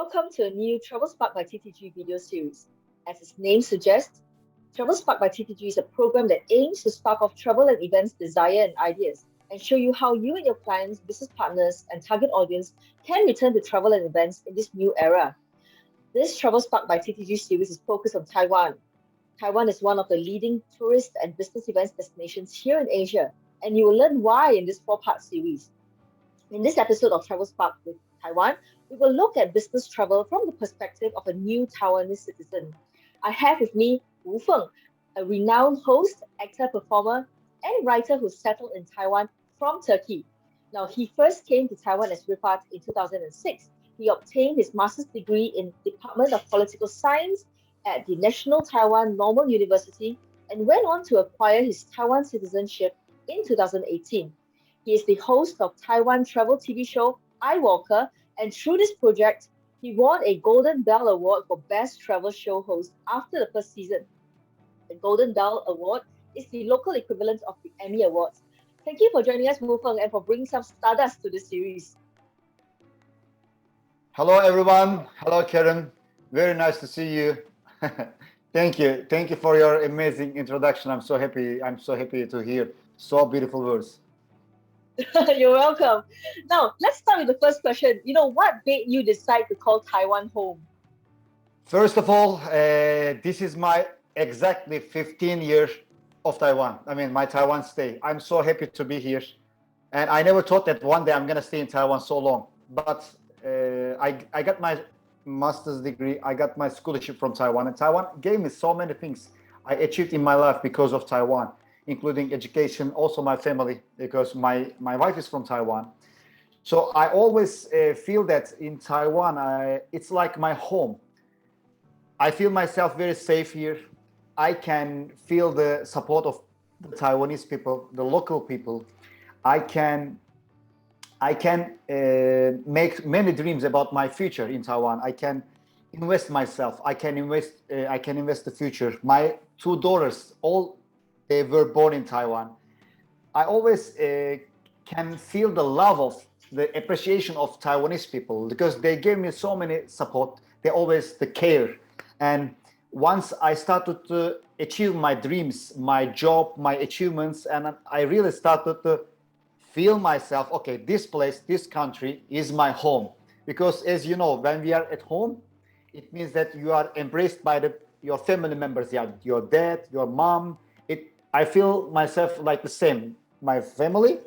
Welcome to a new Travel Spark by TTG video series. As its name suggests, Travel Spark by TTG is a program that aims to spark off travel and events desire and ideas and show you how you and your clients, business partners, and target audience can return to travel and events in this new era. This Travel Spark by TTG series is focused on Taiwan. Taiwan is one of the leading tourist and business events destinations here in Asia, and you will learn why in this four-part series. In this episode of Travel Spark with Taiwan, we will look at business travel from the perspective of a new Taiwanese citizen. I have with me Wu Feng, a renowned host, actor, performer, and writer who settled in Taiwan from Turkey. Now, he first came to Taiwan as Rifat in 2006. He obtained his master's degree in Department of Political Science at the National Taiwan Normal University and went on to acquire his Taiwan citizenship in 2018. He is the host of Taiwan travel TV show I Walker, and through this project, he won a Golden Bell Award for Best Travel Show Host after the first season. The Golden Bell Award is the local equivalent of the Emmy Awards. Thank you for joining us, Wu Feng, and for bringing some stardust to this series. Hello, everyone. Hello, Karen. Very nice to see you. Thank you. Thank you for your amazing introduction. I'm so happy. I'm so happy to hear so beautiful words. You're welcome. Now, let's start with the first question. What made you decide to call Taiwan home? First of all, this is my exactly 15 years of Taiwan. I mean, my Taiwan stay. I'm so happy to be here. And I never thought that one day I'm going to stay in Taiwan so long. But I got my master's degree. I got my scholarship from Taiwan. And Taiwan gave me so many things I achieved in my life because of Taiwan, including education, also my family, because my wife is from Taiwan. So I always feel that in Taiwan, it's like my home. I feel myself very safe here. I can feel the support of the Taiwanese people, the local people. I can make many dreams about my future in Taiwan. I can invest myself. I can invest the future. My two daughters, all they were born in Taiwan. I always can feel the love of the appreciation of Taiwanese people because they gave me so many support. They always the care. And once I started to achieve my dreams, my job, my achievements, and I really started to feel myself, okay, this place, this country is my home. Because as you know, when we are at home, it means that you are embraced by your family members, your dad, your mom. I feel myself like the same. My family,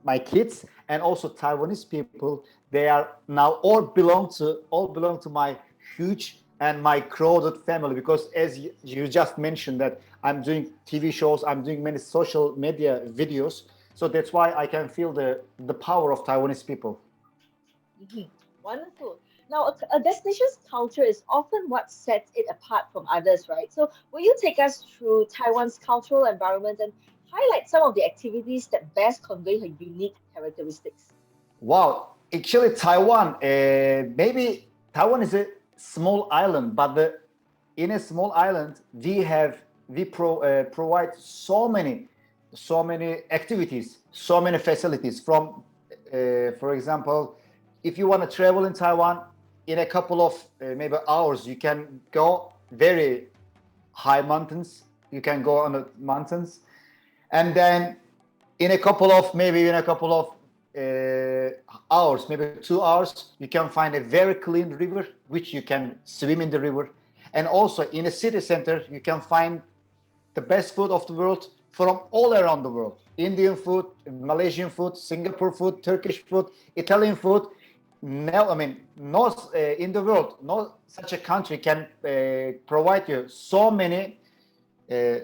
my kids, and also Taiwanese people, they are now all belong to my huge and my crowded family. Because as you just mentioned that I'm doing TV shows, I'm doing many social media videos. So that's why I can feel the power of Taiwanese people. Mhm. Wonderful. Now, a destination's culture is often what sets it apart from others, right? So, will you take us through Taiwan's cultural environment and highlight some of the activities that best convey her unique characteristics? Wow, actually, Taiwan. Maybe Taiwan is a small island, but in a small island, we provide so many activities, so many facilities. For example, if you want to travel in Taiwan, in a couple of maybe hours, you can go very high mountains. You can go on the mountains, and then in a couple of hours, maybe 2 hours, you can find a very clean river, which you can swim in the river. And also in a city center, you can find the best food of the world from all around the world. Indian food, Malaysian food, Singapore food, Turkish food, Italian food. No, I mean, no, in the world, no such a country can provide you so many uh,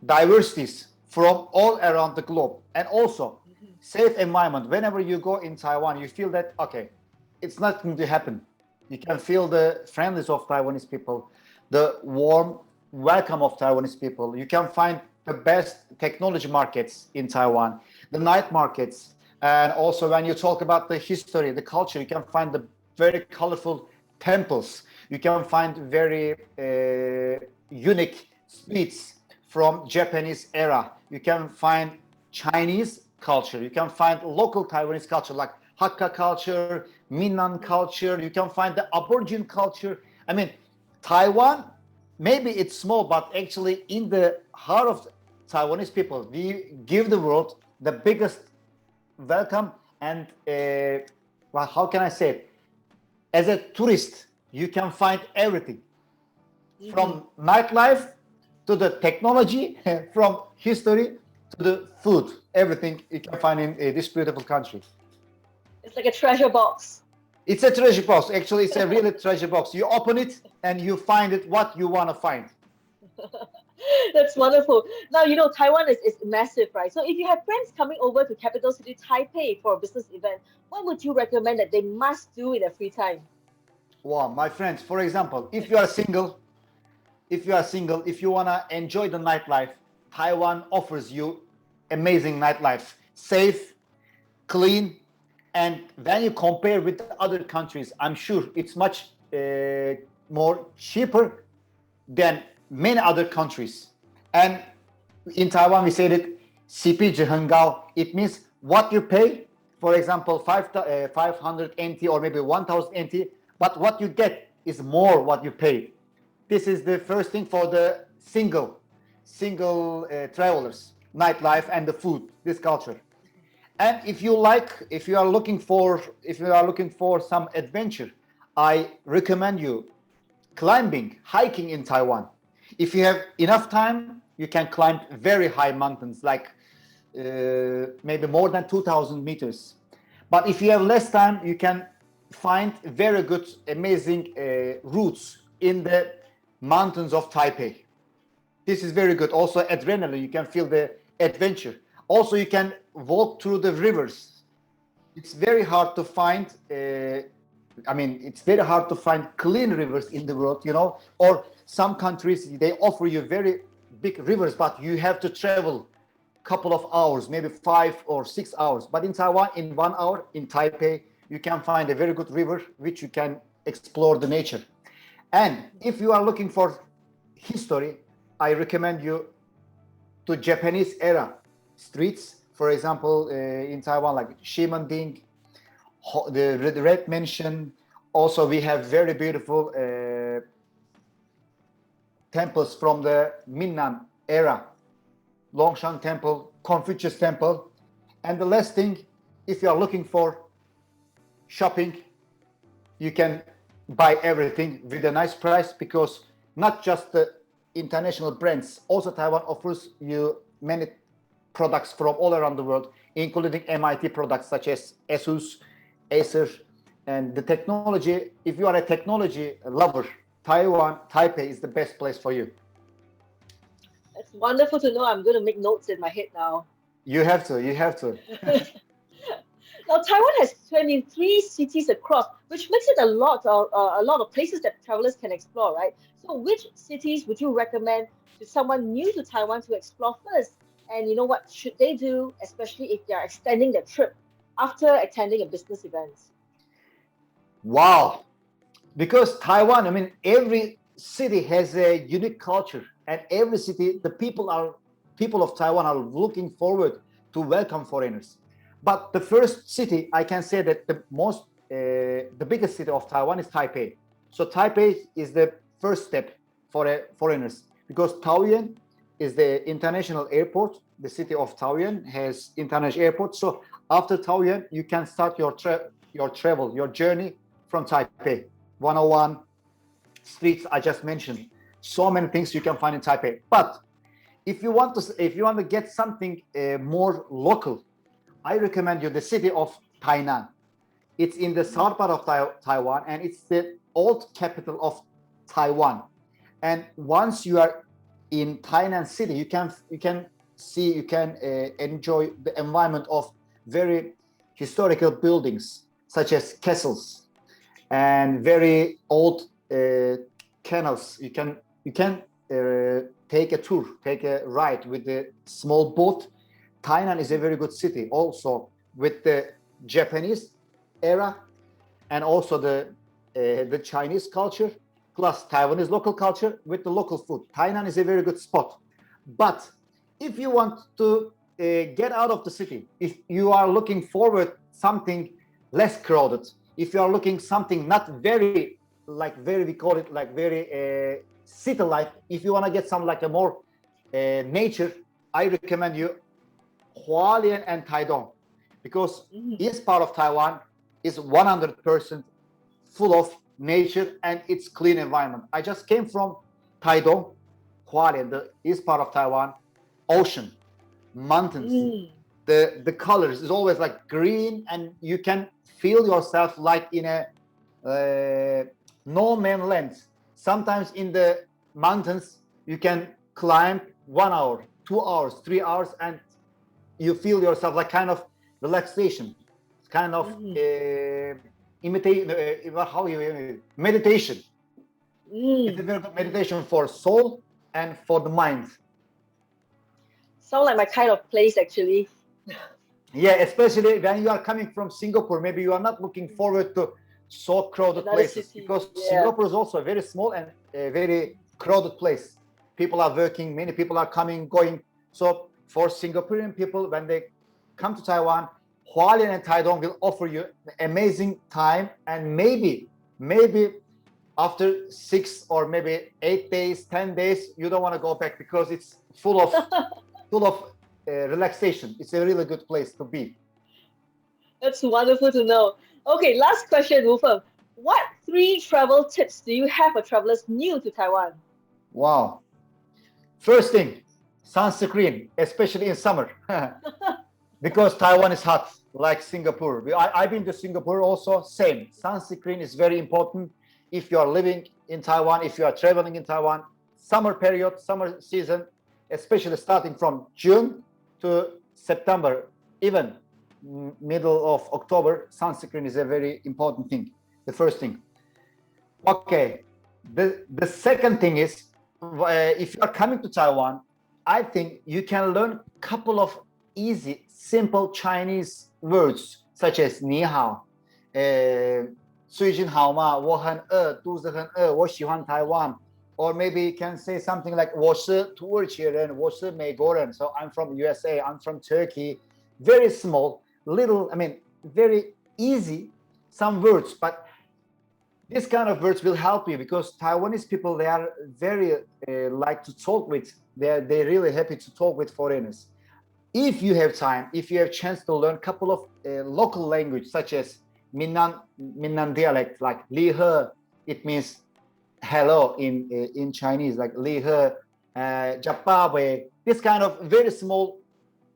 diversities from all around the globe. And also safe environment. Whenever you go in Taiwan, you feel that, okay, it's not going to happen. You can feel the friendliness of Taiwanese people, the warm welcome of Taiwanese people. You can find the best technology markets in Taiwan, the night markets. And also when you talk about the history, the culture, you can find the very colorful temples. You can find very unique streets from Japanese era. You can find Chinese culture. You can find local Taiwanese culture like Hakka culture, Minnan culture, you can find the Aborigine culture. I mean, Taiwan, maybe it's small, but actually in the heart of Taiwanese people, we give the world the biggest welcome. And well, how can I say it? As a tourist, you can find everything from nightlife to the technology, from history to the food. Everything you can find in this beautiful country. It's like a treasure box. It's a treasure box. Actually, it's a real treasure box. You open it and you find it what you want to find. That's wonderful. Now, Taiwan is massive, right? So if you have friends coming over to capital city Taipei for a business event, what would you recommend that they must do in their free time? Wow, my friends, for example, if you are single, if you want to enjoy the nightlife, Taiwan offers you amazing nightlife, safe, clean, and when you compare with the other countries, I'm sure it's much more cheaper than many other countries. And in Taiwan, we say that CP Hengao. It means what you pay, for example, 500 NT or maybe 1000 NT, but what you get is more what you pay. This is the first thing for the single travelers, nightlife and the food, this culture. And if you are looking for some adventure, I recommend you climbing, hiking in Taiwan. If you have enough time, you can climb very high mountains, like maybe more than 2,000 meters. But if you have less time, you can find very good, amazing routes in the mountains of Taipei. This is very good. Also, adrenaline, you can feel the adventure. Also, you can walk through the rivers. It's very hard to find. It's very hard to find clean rivers in the world, or some countries, they offer you very big rivers, but you have to travel a couple of hours, maybe 5 or 6 hours. But in Taiwan, in 1 hour, in Taipei, you can find a very good river, which you can explore the nature. And if you are looking for history, I recommend you to Japanese era streets. For example, in Taiwan, like Ximending, the Red Mansion. Also, we have very beautiful temples from the Minnan era. Longshan Temple, Confucius Temple. And the last thing, if you are looking for shopping, you can buy everything with a nice price, because not just the international brands, also Taiwan offers you many products from all around the world, including MIT products such as ASUS, Acer, and the technology. If you are a technology lover, Taipei is the best place for you. It's wonderful to know. I'm going to make notes in my head now. You have to. Now, Taiwan has 23 cities across, which makes it a lot of places that travelers can explore, right? So which cities would you recommend to someone new to Taiwan to explore first? And what should they do, especially if they're extending their trip after attending a business event? Wow. Because Taiwan, every city has a unique culture, and every city, the people of Taiwan are looking forward to welcome foreigners. But the first city, I can say that the biggest city of Taiwan is Taipei. So Taipei is the first step for foreigners, because Taoyuan is the international airport. The city of Taoyuan has international airport. So after Taoyuan, you can start your journey from Taipei. 101 streets I just mentioned. So many things you can find in Taipei. But if you want to get something more local, I recommend you the city of Tainan. It's in the south part of Taiwan, and it's the old capital of Taiwan. And once you are in Tainan city, you can enjoy the environment of very historical buildings, such as castles and very old canals. You can take a tour, take a ride with the small boat. Tainan is a very good city, also with the Japanese era and also the Chinese culture, plus Taiwanese local culture with the local food. Tainan is a very good spot. But if you want to get out of the city, if you are looking forward something less crowded, if you are looking something not very we call it like very city life, if you want to get some like a more nature, I recommend you Hualien and Taidong, because east part of Taiwan is 100% full of nature and it's clean environment. I just came from Taidong, Hualien, the east part of Taiwan, ocean, mountains. The colors is always like green, and you can feel yourself like in a no man land. Sometimes in the mountains you can climb 1 hour, 2 hours, 3 hours, and you feel yourself like kind of relaxation, kind of imitate how you meditation. It's a very good meditation for soul and for the mind. Sound like my kind of place, actually. Yeah, especially when you are coming from Singapore, maybe you are not looking forward to so crowded places, because Singapore is also a very small and a very crowded place. People are working, many people are coming, going. So for Singaporean people, when they come to Taiwan, Hualien and Taidong will offer you amazing time, and maybe after 6 or maybe 8 days, 10 days, you don't want to go back, because it's full of relaxation. It's a really good place to be. That's wonderful to know. Okay, last question, Wu Feng. What 3 travel tips do you have for travelers new to Taiwan? Wow. First thing, sunscreen, especially in summer, because Taiwan is hot, like Singapore. I've been to Singapore also, same. Sunscreen is very important if you are living in Taiwan, if you are traveling in Taiwan. Summer period, summer season, especially starting from June to September, even middle of October, sunscreen is a very important thing. The first thing. Okay, the second thing is, if you are coming to Taiwan, I think you can learn a couple of easy, simple Chinese words, such as 你好, 最近好吗? 我很饿, 肚子很饿, 我喜欢台湾. Or maybe you can say something like 我是土耳其人, 我是美国人. So I'm from USA, I'm from Turkey. Very small, little, very easy, some words, but this kind of words will help you, because Taiwanese people, they are very like to talk with, they're really happy to talk with foreigners. If you have time, if you have chance to learn a couple of local language, such as Minnan dialect, like Li He, it means hello in Chinese, like Li He, Japawe, this kind of very small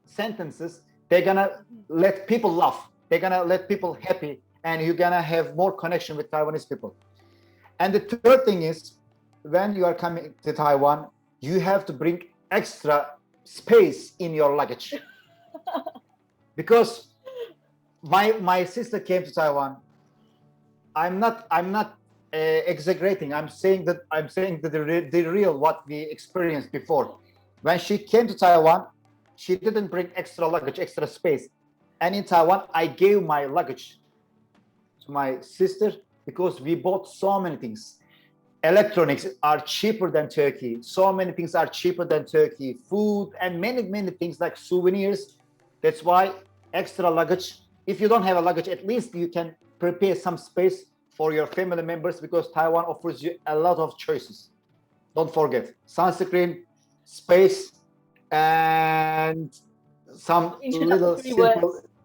sentences, they're gonna let people laugh, they're gonna let people happy, and you're gonna have more connection with Taiwanese people. And the third thing is, when you are coming to Taiwan, you have to bring extra space in your luggage. Because my sister came to Taiwan. I'm not exaggerating. I'm saying the real what we experienced before. When she came to Taiwan, she didn't bring extra luggage, extra space. And in Taiwan, I gave my luggage to my sister, because we bought so many things. Electronics are cheaper than Turkey. So many things are cheaper than Turkey. Food and many things like souvenirs. That's why extra luggage. If you don't have a luggage, at least you can prepare some space for your family members, because Taiwan offers you a lot of choices. Don't forget sunscreen, space, and some little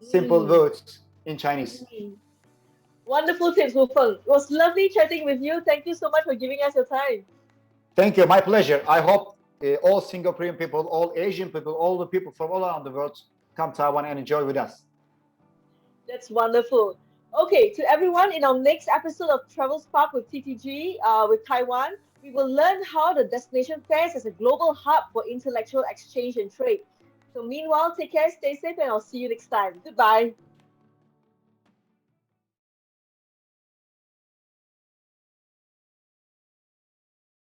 simple words in Chinese. Wonderful tips, Wu Feng. It was lovely chatting with you. Thank you so much for giving us your time. Thank you. My pleasure. I hope all Singaporean people, all Asian people, all the people from all around the world come to Taiwan and enjoy with us. That's wonderful. Okay, to everyone, in our next episode of Travel Spark with TTG with Taiwan, we will learn how the destination fares as a global hub for intellectual exchange and trade. So meanwhile, take care, stay safe, and I'll see you next time. Goodbye.